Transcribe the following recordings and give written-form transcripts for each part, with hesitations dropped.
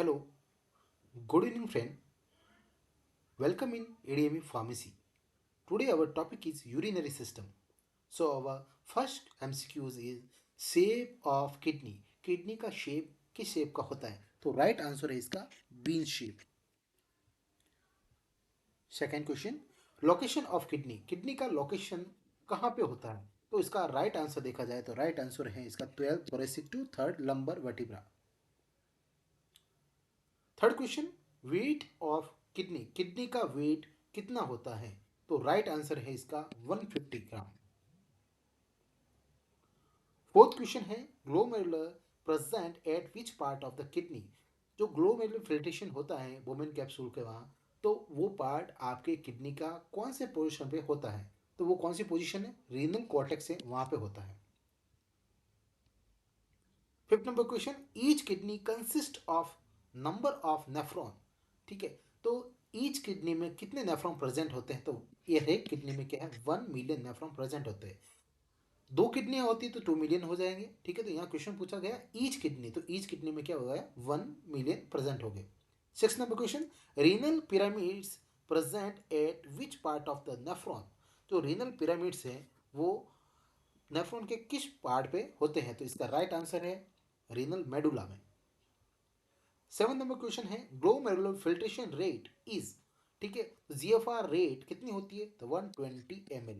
Hello, good evening, friend. Welcome in ADME Pharmacy. Today, our topic is urinary system. So, our first MCQs is shape of kidney. Kidney का shape किस shape का होता है? तो right answer है इसका bean shape. Second question, location of kidney. Kidney का location कहाँ पे होता है? तो इसका राइट आंसर देखा जाए तो राइट आंसर है इसका 12th thoracic to third lumbar vertebra. Third question, weight of kidney. Kidney का वेट कितना होता है? तो राइट आंसर है इसका 150 ग्राम. फोर्थ क्वेश्चन है, glomerular present at which part of the kidney. जो ग्लोमेरुलर फिल्ट्रेशन होता है वोमेन कैप्सूल के वहाँ, तो वो पार्ट आपके किडनी का कौन से पोजीशन पे होता है? तो वो कौन सी पोजीशन है? रीनल कॉर्टेक्स से वहाँ पे होता है. Fifth number question, each kidney consist of number of nephron. ठीक है, तो ईच किडनी में कितने नेफ्रॉन प्रेजेंट होते हैं? तो ये एक किडनी में क्या है, 1 मिलियन नेफ्रॉन प्रेजेंट होते हैं. दो किडनियां होती तो 2 मिलियन हो जाएंगे. ठीक है, तो यहाँ क्वेश्चन पूछा गया ईच किडनी, तो ईच किडनी में क्या हो गया, 1 मिलियन प्रेजेंट हो गए. Six number question, renal pyramids present at which part of the nephron. तो रीनल पिरामिड्स हैं वो नेफ्रॉन के किस पार्ट पे होते हैं? तो इसका राइट आंसर है रीनल मेडुला में. सेवन नंबर क्वेश्चन है, ग्लोमेरुलर फिल्ट्रेशन रेट इज. ठीक है, जीएफआर रेट कितनी होती है? तो 120 ml.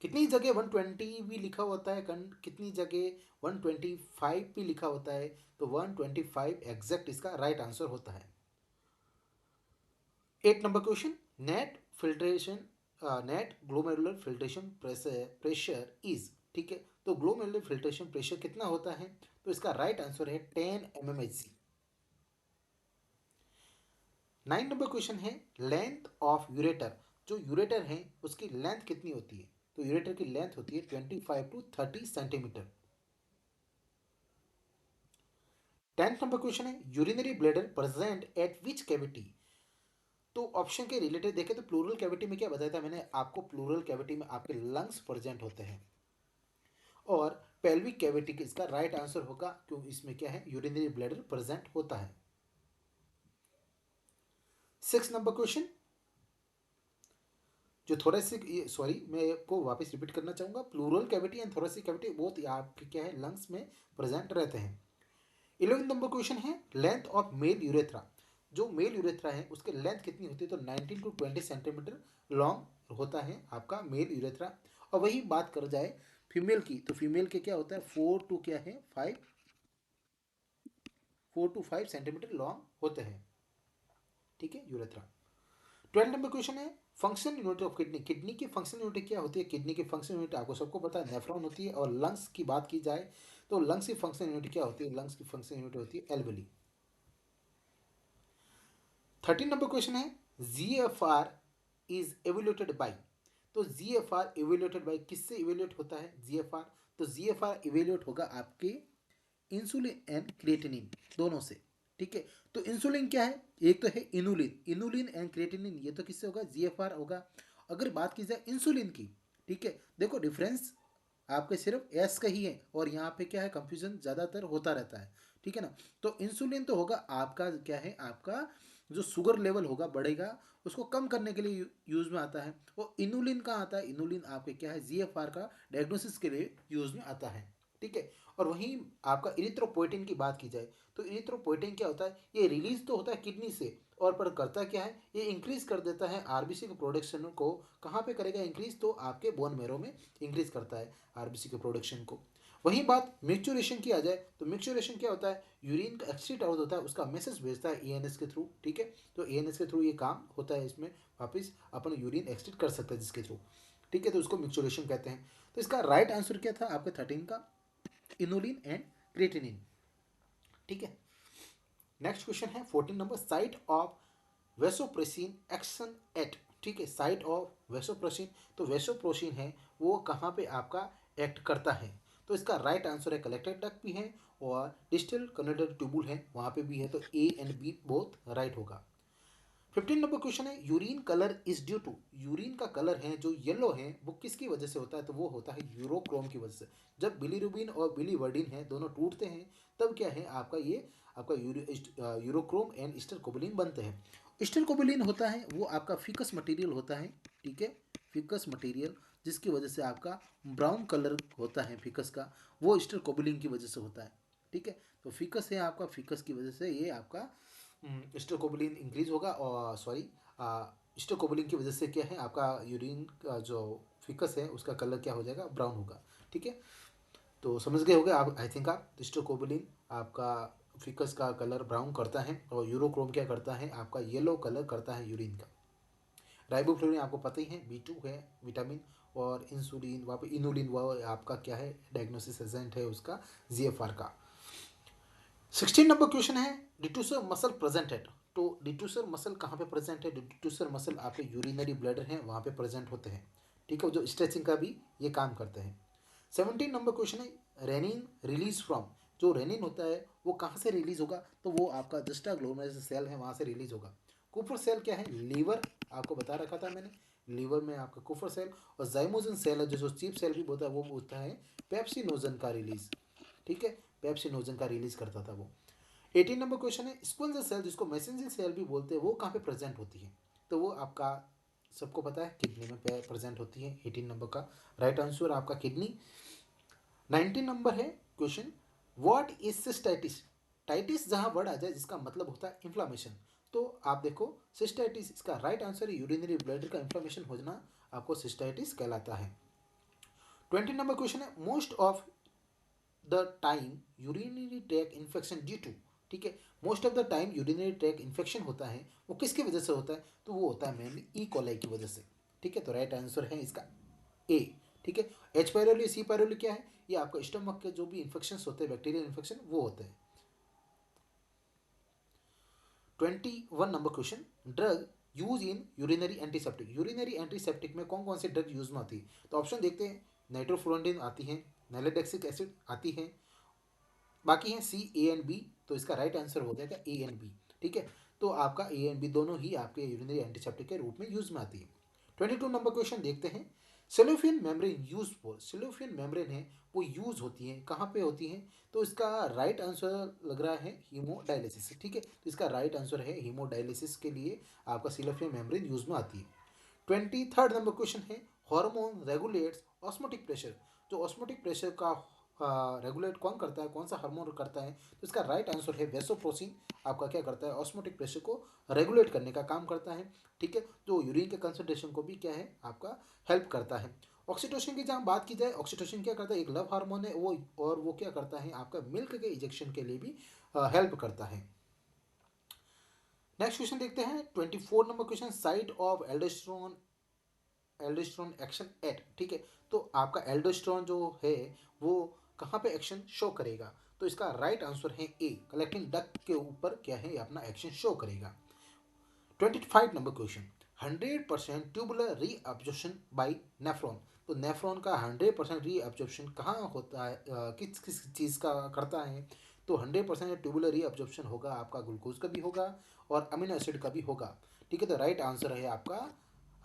कितनी जगह 120 भी लिखा होता है, कितनी जगह 125 भी लिखा होता है? तो 125 एग्जैक्ट इसका राइट आंसर होता है. Eight number question, net filtration net glomerular filtration pressure is. ठीक है, तो ग्लोमेरुलर फिल्ट्रेशन प्रेशर कितना होता है? तो इसका राइट आंसर है 10 mmHg. नाइन नंबर क्वेश्चन है, लेंथ ऑफ यूरेटर. जो यूरेटर है उसकी लेंथ कितनी होती है? तो यूरेटर की लेंथ होती है 25 to 30 centimetre. Tenth number question है, urinary bladder present at which cavity. तो ऑप्शन के रिलेटेड देखें तो प्लूरल कैविटी में क्या बताया था मैंने आपको, प्लूरल कैविटी में आपके लंग्स प्रेजेंट होते हैं. और पेल्विक कैविटी का इसका राइट आंसर होगा क्योंकि इसमें क्या है, यूरिनरी ब्लैडर प्रेजेंट होता है. सिक्स नंबर क्वेश्चन, जो थोरेसिक, सॉरी मैं आपको वापस रिपीट करना चाहूंगा, pleural cavity and thoracic cavity both आपके क्या है, लंग्स में प्रेजेंट रहते हैं. 11 नंबर क्वेश्चन है, लेंथ ऑफ मेल यूरेथ्रा. जो मेल यूरेथ्रा है उसके लेंथ कितनी होती है? तो 19 to 20 सेंटीमीटर लॉन्ग होता है आपका मेल यूरेथ्रा. और वही बात कर जाए फीमेल की, तो फीमेल के क्या होता है, 4 to 5 लॉन्ग होते हैं. ठीक है, यूरेथ्रा. 12 नंबर क्वेश्चन है, function unit of kidney. Kidney की फंक्शन यूनिट क्या होती है? किडनी की फंक्शन यूनिट आपको सबको पता है, नेफ्रॉन होती है. और लंग्स की बात की जाए तो लंग्स की फंक्शन यूनिट क्या होती है? लंग्स की फंक्शन यूनिट होती है एल्वेली. 13 नंबर क्वेश्चन है, G F R is evaluated by. तो G F R evaluated by किससे इवेल्यूट होता है जी एफ आर? तो जी एफ आर इवेल्यूट होगा आपके इंसुलिन एंड क्रिएटिनिन दोनों से. ठीक है, तो इंसुलिन क्या है, एक तो है इनुलिन. इनुलिन एंड क्रिएटिनिन ये तो किससे होगा, जीएफआर होगा. अगर बात की जाए इंसुलिन की, ठीक है, देखो डिफरेंस आपके सिर्फ एस का ही है और यहाँ पे क्या है, कंफ्यूजन ज़्यादातर होता रहता है. ठीक है ना, तो इंसुलिन तो होगा आपका क्या है, आपका जो शुगर लेवल होगा बढ़ेगा उसको कम करने के लिए यूज़ में आता है. और इनुलिन कहाँ आता है? इनुलिन आपके क्या है, जीएफआर का डायग्नोसिस के लिए यूज़ में आता है. ठीक है, और वहीं आपका इरिथ्रोपोइटिन की बात की जाए तो इरिथ्रोपोइटिन क्या होता है, ये रिलीज तो होता है किडनी से, और पर करता क्या है, ये इंक्रीज कर देता है आरबीसी के प्रोडक्शन को. कहाँ पे करेगा इंक्रीज? तो आपके बोन मैरो में इंक्रीज करता है आरबीसी के प्रोडक्शन को. वहीं बात मिक्चुरेशन की आ जाए तो मिक्चुरेशन क्या होता है, यूरिन का एक्सक्रीट आउट होता है, उसका मैसेज भेजता है ईएनएस के थ्रू. ठीक है, तो ईएनएस के थ्रू ये काम होता है, इसमें वापस अपन यूरिन एक्सक्रीट कर सकते हैं जिसके थ्रू. ठीक है, तो उसको मिक्चुरेशन कहते हैं. तो इसका राइट आंसर क्या था आपका 13 का, इनुलिन एंड क्रिएटिनिन. ठीक है, नेक्स्ट क्वेश्चन है 14 number, site of vasopressin action at. ठीक है, साइट ऑफ वेसोप्रेसिन, तो वेसोप्रोसिन है वो कहाँ पे आपका एक्ट करता है? तो इसका राइट आंसर है कलेक्टेड डक्ट भी है और डिस्टल कनेक्टर ट्यूबुल है वहाँ पे भी है, तो A and B both right होगा. 15 नंबर क्वेश्चन है urine colour is due to, urine का कलर है जो येलो है वो किसकी वजह से होता है, तो वो होता है यूरोक्रोम की वजह से। जब बिलीरुबिन और बिलीवर्डिन है दोनों टूटते हैं तब क्या है आपका ये आपका यूरोक्रोम एंड स्टरकोबिलिन बनते हैं। स्टरकोबिलिन होता है वो आपका फिकस मटेरियल होता है, ठीक है, फिकस मटेरियल जिसकी वजह से आपका ब्राउन कलर होता है फिकस का, वो स्टरकोबिलिन की वजह से होता है, ठीक है। तो फिकस है आपका, फिकस की वजह से ये आपका स्टोकोबलिन इंक्रीज होगा, और सॉरी स्टोकोबलिन की वजह से क्या है आपका यूरिन का जो फिकस है उसका कलर क्या हो जाएगा, ब्राउन होगा, ठीक है। तो समझ गए होंगे आप, आई थिंक आप स्टोकोबलिन आपका फिकस का कलर ब्राउन करता है और यूरोक्रोम क्या करता है आपका येलो कलर करता है यूरिन का। राइबोफ्लोरिन आपको पता ही है B2 है विटामिन, और इंसुलिन वहाँ पे इनुलिन वह आपका क्या है डायग्नोसिस एजेंट है उसका GFR का। 16 नंबर क्वेश्चन है डिट्यूसर मसल प्रेजेंट है, तो डिट्यूसर मसल कहाँ पे प्रेजेंट है, डिट्यूसर मसल आपके यूरिनरी ब्लैडर हैं वहाँ पे प्रेजेंट होते हैं, ठीक है, जो स्ट्रेचिंग का भी ये काम करते हैं। 17 नंबर क्वेश्चन है रेनिन रिलीज फ्रॉम, जो रेनिन होता है वो कहाँ से रिलीज होगा, तो वो आपका जस्टा ग्लोमेरुलर सेल है वहाँ से रिलीज होगा। कुफर सेल क्या है, लीवर, आपको बता रखा था मैंने, लीवर में आपका कुफर सेल, और जाइमोजन सेल है जो चीप सेल भी बोलता है वो होता है पेप्सिनोजन का रिलीज, ठीक है, पेप्सिनोजन का रिलीज करता था वो। 18 नंबर क्वेश्चन है स्क्विंजल सेल जिसको मैसेंजर सेल भी बोलते हैं वो कहाँ पे प्रेजेंट होती है, तो वो आपका सबको पता है किडनी में प्रेजेंट होती है। 18 नंबर का राइट आंसर आपका किडनी। 19 नंबर है क्वेश्चन व्हाट इज सिस्टाइटिस, टाइटिस जहाँ वर्ड आ जाए जिसका मतलब होता है इन्फ्लामेशन, तो आप देखो सिस्टाइटिस इसका राइट आंसर है यूरिनरी ब्लैडर का इन्फ्लामेशन हो जाना आपको सिस्टाइटिस कहलाता है। 20 नंबर क्वेश्चन है most of the time urinary tract infection due to, ठीक है, most of the time urinary tract infection होता है वो किसकी वजह से होता है, तो वो होता है मेनली ई कोलाई की वजह से, ठीक है। तो राइट आंसर है इसका ए, ठीक है। एच पायरोली सी पायरोली क्या है, ये आपका स्टमक के जो भी इन्फेक्शन होते हैं बैक्टीरियल इन्फेक्शन वो होते हैं। 21 number question drug use in urinary antiseptic, urinary antiseptic में कौन कौन से ड्रग यूज में आती है, तो ऑप्शन देखते हैं, नाइट्रोफ्लोरिन आती है, नैलेडेक्सिक एसिड आती है, बाकी हैं C, A and B, तो इसका राइट आंसर हो जाएगा A and B, ठीक है। तो आपका A and B दोनों ही आपके यूरिनरी एंटीसेप्टिक के रूप में यूज में आती है। 22 नंबर क्वेश्चन देखते हैं सेलोफियन मेम्ब्रेन यूज फॉर, सेलोफियन मेम्ब्रेन है वो यूज होती है कहाँ पे होती है, तो इसका राइट आंसर लग रहा है हीमोडायलिसिस, ठीक है, तो इसका राइट आंसर है हीमोडायलिसिस के लिए आपका सेलोफियन मेम्ब्रेन यूज में आती है। 23 नंबर क्वेश्चन है हार्मोन रेगुलेट्स ऑस्मोटिक प्रेशर, जो ऑस्मोटिक प्रेशर का रेगुलेट कौन करता है, कौन सा हार्मोन करता है, तो इसका राइट आंसर है वेसोप्रोसिन, आपका क्या करता है ऑस्मोटिक प्रेशर को रेगुलेट करने का काम करता है, ठीक है, जो यूरिन के कंसंट्रेशन को भी क्या है आपका हेल्प करता है। ऑक्सीटोसिन की जहाँ बात की जाए, ऑक्सीटोसिन क्या करता है, एक लव हार्मोन है वो, और वो क्या करता है आपका मिल्क के इजेक्शन के लिए भी हेल्प करता है। नेक्स्ट क्वेश्चन देखते हैं 24 number question site of aldosterone, aldosterone action at, ठीक है, तो आपका एल्डोस्टेरोन जो है वो कहाँ पे एक्शन शो करेगा, तो इसका राइट आंसर है ए, कलेक्टिंग डक्ट के ऊपर क्या है अपना एक्शन शो करेगा। 25 number question 100% tubular reabsorption by nephron, तो नेफ्रॉन का 100% रीअब्जॉर्प्शन कहाँ होता है, किस किस चीज़ का करता है, तो 100% ट्यूबुलर रीअब्जॉर्प्शन होगा आपका ग्लूकोज का भी होगा और अमीनो एसिड का भी होगा, ठीक है। तो राइट आंसर है आपका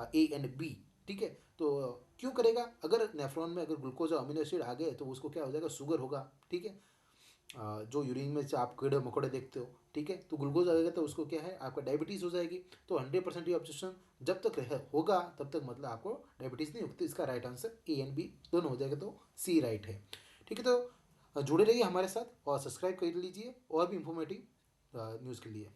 A and B, ठीक है। तो क्यों करेगा, अगर नेफ्रॉन में अगर ग्लूकोज और अमीनो एसिड आ गए तो उसको क्या हो जाएगा, शुगर होगा, ठीक है। जो यूरिन में से आप कीड़े मकोड़े देखते हो, ठीक है, तो ग्लूकोज आएगा तो उसको क्या है आपका डायबिटीज़ हो जाएगी, तो 100% ये ऑब्जेक्शन जब तक होगा तब तक मतलब आपको डायबिटीज़ नहीं होती, इसका right answer A and B दोनों हो जाएगा, तो C राइट है, ठीक है। तो जुड़े रहिए हमारे साथ और सब्सक्राइब कर लीजिए और भी इंफॉर्मेटिव न्यूज़ के लिए।